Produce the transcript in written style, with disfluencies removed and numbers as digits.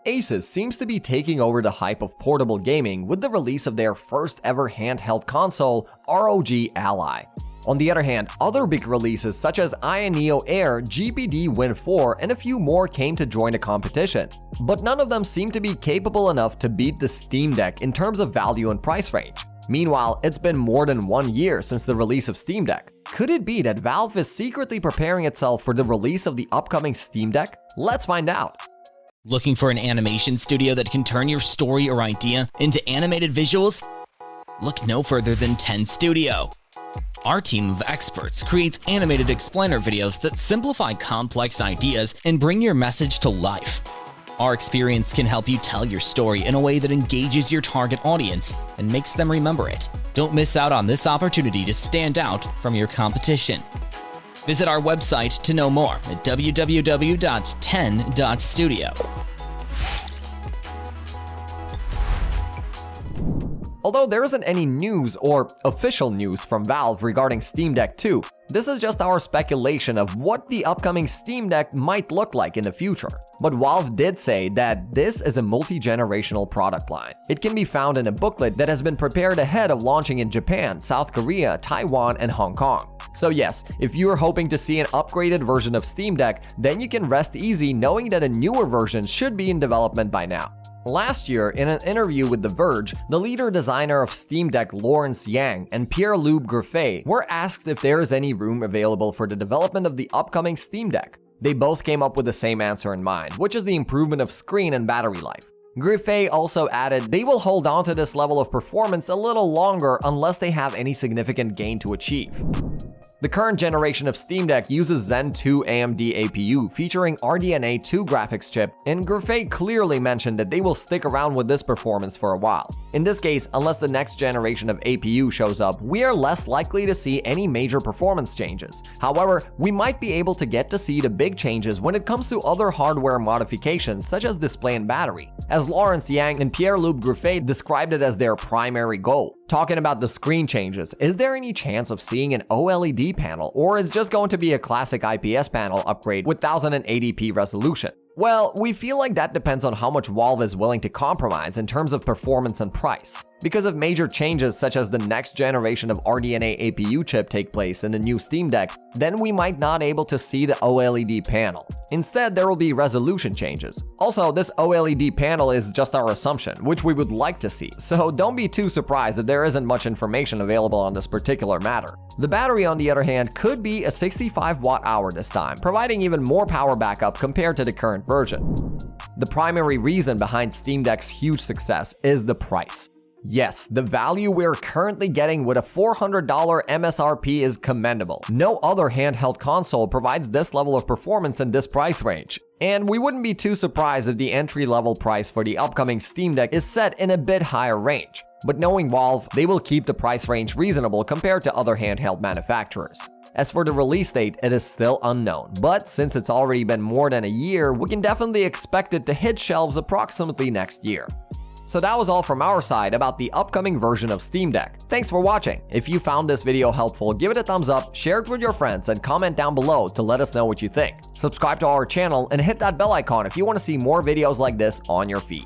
Asus seems to be taking over the hype of portable gaming with the release of their first ever handheld console, ROG Ally. On the other hand, other big releases such as Neo Air, GPD Win 4, and a few more came to join the competition. But none of them seem to be capable enough to beat the Steam Deck in terms of value and price range. Meanwhile, it's been more than 1 year since the release of Steam Deck. Could it be that Valve is secretly preparing itself for the release of the upcoming Steam Deck? Let's find out. Looking for an animation studio that can turn your story or idea into animated visuals? Look no further than 10 Studio. Our team of experts creates animated explainer videos that simplify complex ideas and bring your message to life. Our experience can help you tell your story in a way that engages your target audience and makes them remember it. Don't miss out on this opportunity to stand out from your competition. Visit our website to know more at www.10.studio. Although there isn't any news or official news from Valve regarding Steam Deck 2, this is just our speculation of what the upcoming Steam Deck might look like in the future. But Valve did say that this is a multi-generational product line. It can be found in a booklet that has been prepared ahead of launching in Japan, South Korea, Taiwan, and Hong Kong. So yes, if you are hoping to see an upgraded version of Steam Deck, then you can rest easy knowing that a newer version should be in development by now. Last year, in an interview with The Verge, the leader designer of Steam Deck Lawrence Yang and Pierre-Loup Griffet were asked if there is any room available for the development of the upcoming Steam Deck. They both came up with the same answer in mind, which is the improvement of screen and battery life. Griffet also added they will hold on to this level of performance a little longer unless they have any significant gain to achieve. The current generation of Steam Deck uses Zen 2 AMD APU featuring RDNA 2 graphics chip, and Griffet clearly mentioned that they will stick around with this performance for a while. In this case, unless the next generation of APU shows up, we are less likely to see any major performance changes. However, we might be able to get to see the big changes when it comes to other hardware modifications such as display and battery, as Lawrence Yang and Pierre-Loup Griffet described it as their primary goal. Talking about the screen changes, is there any chance of seeing an OLED panel, or is just going to be a classic IPS panel upgrade with 1080p resolution? Well, we feel like that depends on how much Valve is willing to compromise in terms of performance and price. Because if major changes such as the next generation of RDNA APU chip take place in the new Steam Deck, then we might not able to see the OLED panel. Instead, there will be resolution changes. Also, this OLED panel is just our assumption, which we would like to see, so don't be too surprised if there isn't much information available on this particular matter. The battery, on the other hand, could be a 65 watt-hour this time, providing even more power backup compared to the current version. The primary reason behind Steam Deck's huge success is the price. Yes, the value we're currently getting with a $400 MSRP is commendable. No other handheld console provides this level of performance in this price range. And we wouldn't be too surprised if the entry-level price for the upcoming Steam Deck is set in a bit higher range. But knowing Valve, they will keep the price range reasonable compared to other handheld manufacturers. As for the release date, it is still unknown, but since it's already been more than a year, we can definitely expect it to hit shelves approximately next year. So that was all from our side about the upcoming version of Steam Deck. Thanks for watching. If you found this video helpful, give it a thumbs up, share it with your friends, and comment down below to let us know what you think. Subscribe to our channel and hit that bell icon if you want to see more videos like this on your feed.